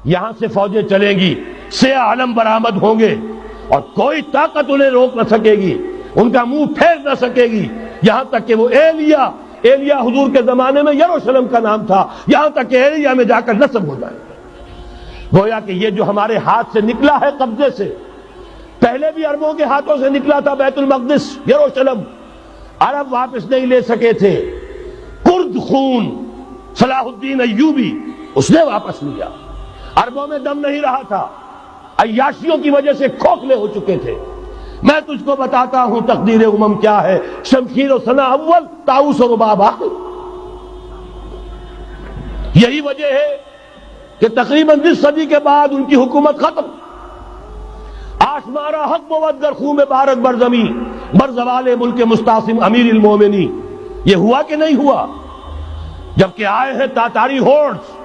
یہاں سے فوجیں چلیں گی، سیاہ علم برآمد ہوں گے اور کوئی طاقت انہیں روک نہ سکے گی، ان کا منہ پھیر نہ سکے گی، یہاں تک کہ وہ ایلیا حضور کے زمانے میں یروشلم کا نام تھا، یہاں تک کہ ایلیا میں جا کر نصب ہو جائے. گویا کہ یہ جو ہمارے ہاتھ سے نکلا ہے قبضے سے، پہلے بھی عربوں کے ہاتھوں سے نکلا تھا بیت المقدس، یروشلم، عرب واپس نہیں لے سکے تھے. کرد خون صلاح الدین ایوبی اس نے واپس لیا. عربوں میں دم نہیں رہا تھا، عیاشیوں کی وجہ سے کھوکھلے ہو چکے تھے. میں تجھ کو بتاتا ہوں تقدیر امم کیا ہے، شمشیر و ثنا اول، طاؤس و رباب آخر. یہی وجہ ہے کہ تقریباً 20 صدی کے بعد ان کی حکومت ختم. آشمارا حق بود در خون بارک بر زمین بر زوال ملک مستعصم امیر المومنین. یہ ہوا کہ نہیں ہوا؟ جبکہ آئے ہیں تاتاری ہورڈز،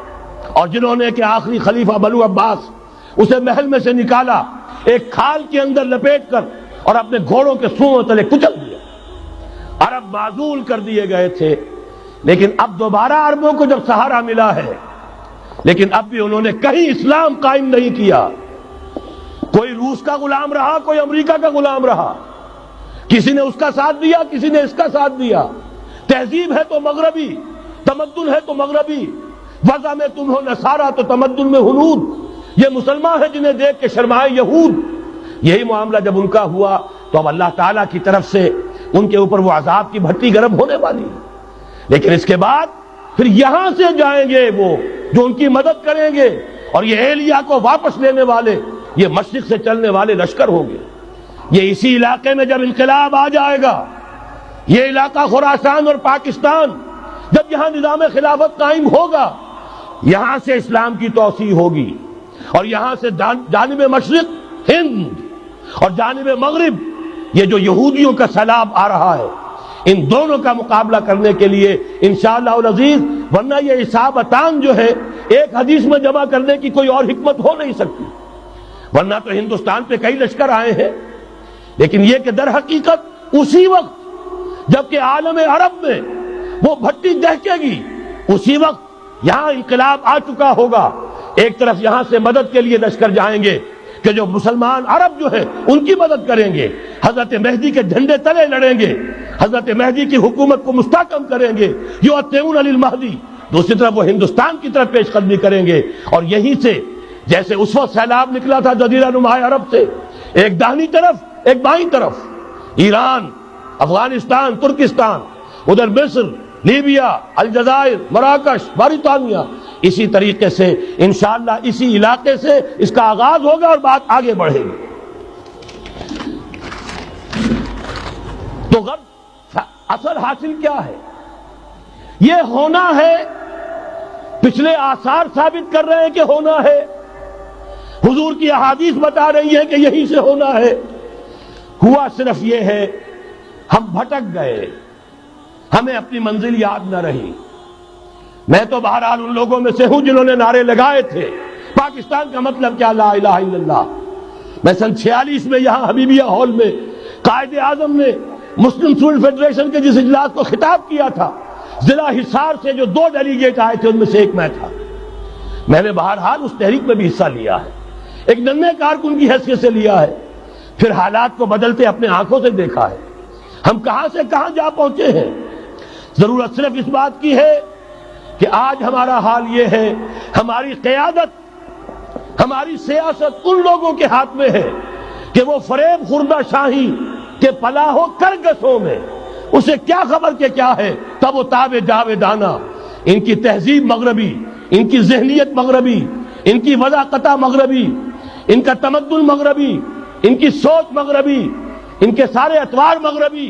اور جنہوں نے کہ آخری خلیفہ بنو عباس اسے محل میں سے نکالا، ایک کھال کے اندر لپیٹ کر اور اپنے گھوڑوں کے سوؤں تلے کچل دیا. عرب معزول کر دیے گئے تھے، لیکن اب دوبارہ عربوں کو جب سہارا ملا ہے، لیکن اب بھی انہوں نے کہیں اسلام قائم نہیں کیا. کوئی روس کا غلام رہا، کوئی امریکہ کا غلام رہا، کسی نے اس کا ساتھ دیا، کسی نے اس کا ساتھ دیا. تہذیب ہے تو مغربی، تمدن ہے تو مغربی، وضع میں تم ہو نصارہ تو تمدن میں ہنود. یہ مسلمان ہیں جنہیں دیکھ کے شرمائے یہود. یہی معاملہ جب ان کا ہوا تو اب اللہ تعالیٰ کی طرف سے ان کے اوپر وہ عذاب کی بھٹی گرم ہونے والی. لیکن اس کے بعد پھر یہاں سے جائیں گے وہ جو ان کی مدد کریں گے، اور یہ ایلیا کو واپس لینے والے یہ مشرق سے چلنے والے لشکر ہوں گے. یہ اسی علاقے میں جب انقلاب آ جائے گا، یہ علاقہ خراسان اور پاکستان، جب یہاں نظام خلافت قائم ہوگا، یہاں سے اسلام کی توسیع ہوگی، اور یہاں سے جانب مشرق ہند اور جانب مغرب یہ جو یہودیوں کا سیلاب آ رہا ہے، ان دونوں کا مقابلہ کرنے کے لیے انشاءاللہ العزیز، ورنہ یہ اصابتان جو ہے ایک حدیث میں جمع کرنے کی کوئی اور حکمت ہو نہیں سکتی. ورنہ تو ہندوستان پہ کئی لشکر آئے ہیں، لیکن یہ کہ در حقیقت اسی وقت جبکہ عالم عرب میں وہ بھٹی دہکے گی، اسی وقت یہاں انقلاب آ چکا ہوگا. ایک طرف یہاں سے مدد کے لیے لشکر جائیں گے کہ جو مسلمان عرب جو ہے ان کی مدد کریں گے، حضرت مہدی کے جھنڈے تلے لڑیں گے، حضرت مہدی کی حکومت کو مستحکم کریں گے، یؤتون للمہدی. دوسری طرف وہ ہندوستان کی طرف پیش قدمی کریں گے، اور یہیں سے جیسے اس وقت سیلاب نکلا تھا جزیرہ نما عرب سے، ایک داہنی طرف ایک بائیں طرف، ایران، افغانستان، ترکستان، ادھر مصر، لیبیا، الجزائر، مراکش، موریطانیہ، اسی طریقے سے انشاءاللہ اسی علاقے سے اس کا آغاز ہوگا اور بات آگے بڑھے گی. تو غرض اصل حاصل کیا ہے؟ یہ ہونا ہے، پچھلے آثار ثابت کر رہے ہیں کہ ہونا ہے، حضور کی احادیث بتا رہی ہے کہ یہیں سے ہونا ہے. ہوا صرف یہ ہے ہم بھٹک گئے، ہمیں اپنی منزل یاد نہ رہی. میں تو بہرحال ان لوگوں میں سے ہوں جنہوں نے نعرے لگائے تھے پاکستان کا مطلب کیا، لا الہ الا اللہ. میں سن 46 میں یہاں حبیبیہ ہال میں قائد اعظم نے مسلم اسٹوڈنٹ فیڈریشن کے جس اجلاس کو خطاب کیا تھا، ضلع حصار سے جو 2 ڈیلیگیٹ آئے تھے ان میں سے ایک میں تھا. میں نے بہرحال اس تحریک میں بھی حصہ لیا ہے، ایک ننھے کارکن کی حیثیت سے لیا ہے، پھر حالات کو بدلتے اپنے آنکھوں سے دیکھا ہے. ہم کہاں سے کہاں جا پہنچے ہیں. ضرورت صرف اس بات کی ہے کہ آج ہمارا حال یہ ہے، ہماری قیادت، ہماری سیاست ان لوگوں کے ہاتھ میں ہے کہ وہ فریب خوردہ شاہی کے پلاح و کرگسوں میں اسے کیا خبر کہ کیا ہے، تب وہ تاب جاویدانہ. ان کی تہذیب مغربی، ان کی ذہنیت مغربی، ان کی وضاقتہ مغربی، ان کا تمدن مغربی، ان کی سوچ مغربی، ان کے سارے اطوار مغربی.